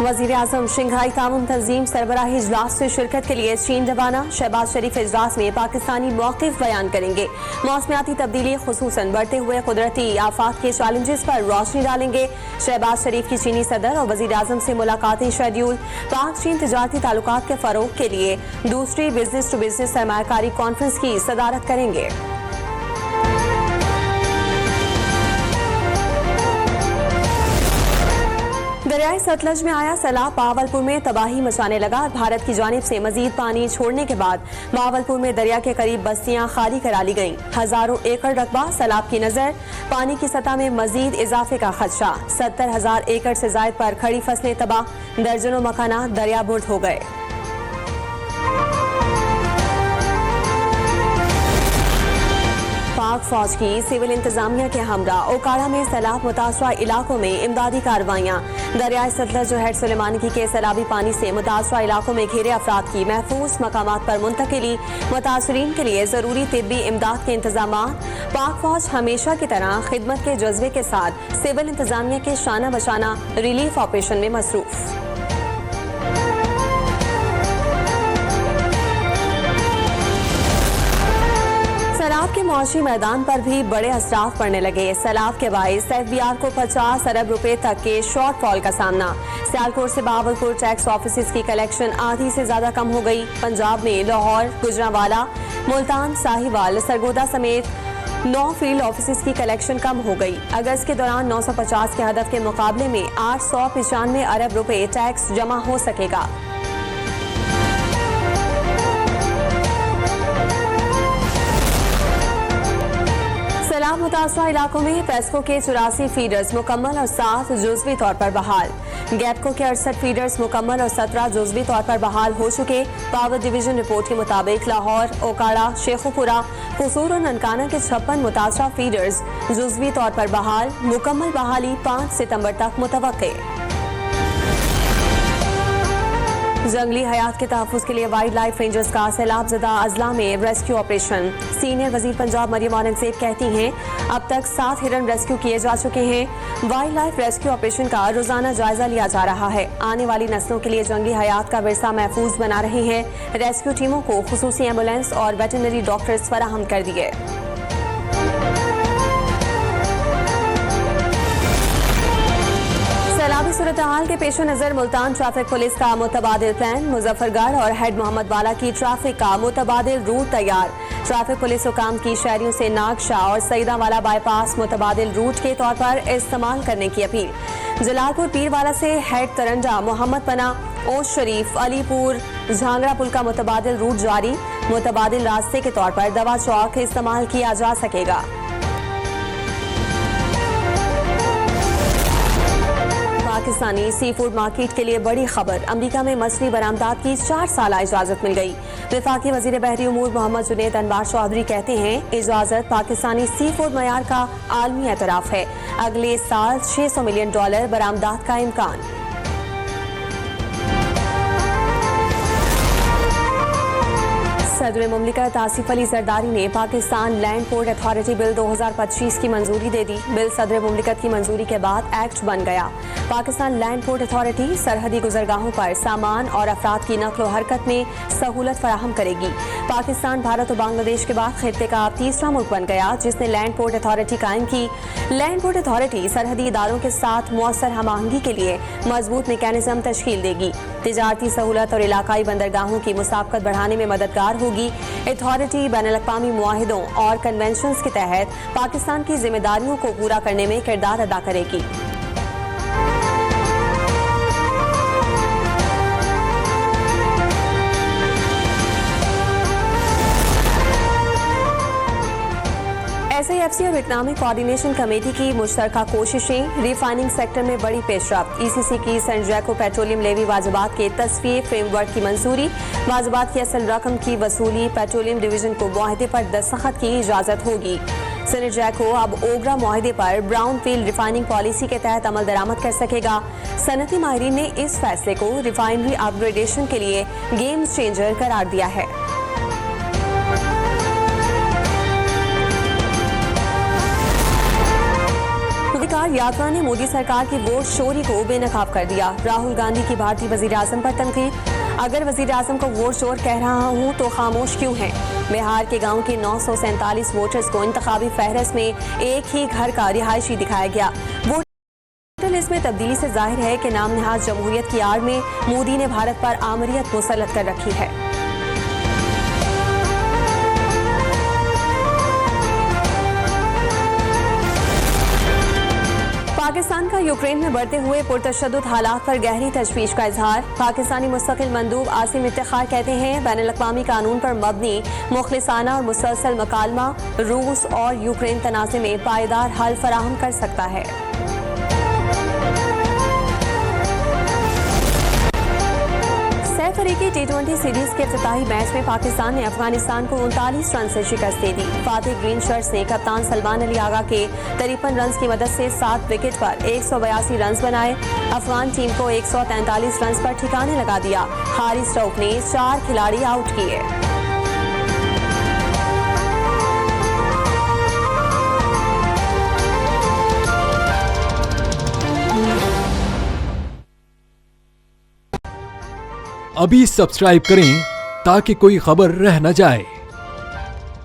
वजीर आजम शंघाई ताउन तंजीम सरबराही इजलास से शिरकत के लिए चीन रवाना। शहबाज शरीफ इजलास में पाकिस्तानी मौक़िफ़ बयान करेंगे। मौसमियाती तब्दीली खुसूसन बढ़ते हुए कुदरती आफात के चैलेंजेस पर रोशनी डालेंगे। शहबाज शरीफ की चीनी सदर और वजीर आजम से मुलाकातें शेड्यूल। पाक चीन तजारती ताल्लुकात के फरोग के लिए दूसरी बिजनेस टू बिजनेस सरमायाकारी कॉन्फ्रेंस की सदारत करेंगे। दरियाई सतलज में आया सैलाब बावलपुर में तबाही मचाने लगा। भारत की जानिब से मजीद पानी छोड़ने के बाद बावलपुर में दरिया के करीब बस्तियां खाली करा ली गईं। हजारों एकड़ रकबा सैलाब की नजर। पानी की सतह में मजीद इजाफे का खदशा। 70,000 एकड़ से जायद पर खड़ी फसलें तबाह। दर्जनों मकानात दरियाबुर्द हो गए। पाक फौज की सिविल इंतजामिया के हमरा ओकाड़ा में सैलाब मुतासरा इलाकों में इमदादी कार्रवाइयां। दरियाई सतलज और हेड सुलेमानी के सैलाबी पानी से मुतासरा इलाकों में घिरे अफराद की महफूज मकामात पर मुंतकिली। मुतासरीन के लिए जरूरी तिब्बी इमदाद के इंतजाम। पाक फौज हमेशा की तरह खिदमत के जज्बे के साथ सिविल इंतजामिया के शाना बशाना रिलीफ ऑपरेशन में मसरूफ। सैलाब के मुआशी मैदान पर भी बड़े असराफ पड़ने लगे। सैलाब के बाइस एफबीआर को 50 अरब रुपए तक के शॉर्टफॉल का सामना। सियालकोट से बहावलपुर टैक्स ऑफिस की कलेक्शन आधी से ज्यादा कम हो गई। पंजाब में लाहौर, गुजरांवाला, मुल्तान, साहिवाल, सरगोदा समेत 9 फील्ड ऑफिस की कलेक्शन कम हो गई। अगस्त के दौरान 950 के हदफ के मुकाबले में 895 अरब रुपए टैक्स जमा हो सकेगा। सैलाब मुतासरा इलाकों में पेस्को के 84 फीडर्स मुकम्मल और 7 जुज़वी तौर पर बहाल। गैपको के 68 फीडर्स मुकम्मल और 17 जुज़वी तौर पर बहाल हो चुके। पावर डिवीजन रिपोर्ट के मुताबिक लाहौर, ओकाड़ा, शेखुपुरा, कसूर और ननकाना के 56 मुतासरा फीडर्स जुज़वी तौर पर बहाल। मुकम्मल बहाली 5 सितंबर तक मुतवक्के। जंगली हयात के तहफ़्फ़ुज़ के लिए वाइल्ड लाइफ रेंजर्स का सैलाब ज़दा अजला में रेस्क्यू ऑपरेशन। सीनियर वजीर पंजाब मरियम औरंगज़ेब कहती हैं अब तक 7 हिरन रेस्क्यू किए जा चुके हैं। वाइल्ड लाइफ रेस्क्यू ऑपरेशन का रोजाना जायजा लिया जा रहा है। आने वाली नस्लों के लिए जंगली हयात का विरसा महफूज बना रहे हैं। रेस्क्यू टीमों को खुसूसी एम्बुलेंस और वेटरनरी डॉक्टर्स फराहम कर दिए। सैलाबी सूरत हाल के पेश नजर मुल्तान ट्रैफिक पुलिस का मुतबादिल प्लान। मुजफ्फरगढ़ और हेड मोहम्मद वाला की ट्रैफिक का मुतबादिल रूट तैयार। ट्रैफिक पुलिस हुकाम की शहरियों से नागशाह और सईदावाला बाईपास मुतबादिल रूट के तौर पर इस्तेमाल करने की अपील। जलालपुर पीरवाला से हेड तरंडा मोहम्मद पना, ओश शरीफ, अलीपुर, झांगरा पुल का मुतबादिल रूट जारी। मुतबादिल रास्ते के तौर पर दवा चौक इस्तेमाल किया जा सकेगा। पाकिस्तानी सी फूड मार्केट के लिए बड़ी खबर। अमरीका में मछली बरामदात की 4 साल इजाजत मिल गई। वफाकी वजीर बहरी उमूर मोहम्मद जुनैद अनवार चौधरी कहते हैं इजाजत पाकिस्तानी सी फूड मयार का आलमी एतराफ है। अगले साल $600 मिलियन बरामदात का इम्कान। सदर मुमलिकत आसिफ अली जरदारी ने Pakistan land port authority bill 2025 की मंजूरी दे दी। बिल सदर मुमलिकत की मंजूरी के बाद एक्ट बन गया। पाकिस्तान लैंड पोर्ट अथॉरिटी सरहदी गुजरगाहों पर सामान और अफराद की नकलो हरकत में सहूलत फराहम करेगी। पाकिस्तान भारत और बांग्लादेश के बाद खित्ते का तीसरा मुल्क बन गया जिसने लैंड पोर्ट अथॉरिटी कायम की। लैंड पोर्ट अथॉरिटी सरहदी इदारों के साथ मुअस्सर हमाहंगी के लिए मजबूत मैकेनिज्म तश्कील देगी। तिजारती सहूलत और इलाकाई बंदरगाहों की मुसाफकत बढ़ाने में मददगार होगी। अथॉरिटी बैनुल-अक़वामी मुआहिदों और कन्वेंशंस के तहत पाकिस्तान की जिम्मेदारियों को पूरा करने में किरदार अदा करेगी। SAFC और इकनॉमिक कोऑर्डिनेशन कमेटी की मुश्तरका कोशिशें। रिफाइनिंग सेक्टर में बड़ी पेशरफ्त। ECC की सेंजैको पेट्रोलियम लेवी वाजिबात के तस्वीर फ्रेमवर्क की मंजूरी। वाजिबात की असल रकम की वसूली। पेट्रोलियम डिवीजन को मुआहदे पर दस्तखत की इजाजत होगी। सेनेजैको अब ओगरा मुआहदे पर ब्राउन फील्ड रिफाइनिंग पॉलिसी के तहत अमल दरामद कर सकेगा। सनती माहिरीन ने इस फैसले को रिफाइनरी अपग्रेडेशन के लिए गेम चेंजर करार दिया है। बिहार यात्रा ने मोदी सरकार की वोट चोरी को बेनकाब कर दिया। राहुल गांधी की भारतीय वजीर आजम पर तनकीद। अगर वजीर आजम को वोट चोर कह रहा हूं तो खामोश क्यों हैं? बिहार के गांव के 947 वोटर्स को इंतखाबी फहरिस्त में एक ही घर का रिहायशी दिखाया गया। वोटर लिस्ट में तब्दीली से जाहिर है कि नाम नहाज जमहूरियत की आड़ में मोदी ने भारत पर आमरीयत मुसल्लत कर रखी है। पाकिस्तान का यूक्रेन में बढ़ते हुए पुरतशद्दुद हालात पर गहरी तशवीश का इजहार। पाकिस्तानी मुस्तकिल मंदूब आसिम इफ्तिखार कहते हैं बैनुल-अक़वामी कानून पर मबनी मुखलिसाना और मुसलसल मकालमा रूस और यूक्रेन तनाज़े में पायदार हल फराहम कर सकता है। अफ्रीकी T20 सीरीज के इफ्तिताही मैच में पाकिस्तान ने अफगानिस्तान को 39 रन से शिकस्त दे दी। फातिह ग्रीन शर्ट्स ने कप्तान सलमान अली आगा के 53 रन की मदद से 7 विकेट पर 182 रन बनाए। अफगान टीम को 143 रन पर ठिकाने लगा दिया। हारिस रऊफ ने 4 खिलाड़ी आउट किए। अभी सब्सक्राइब करें ताकि कोई खबर रह न जाए।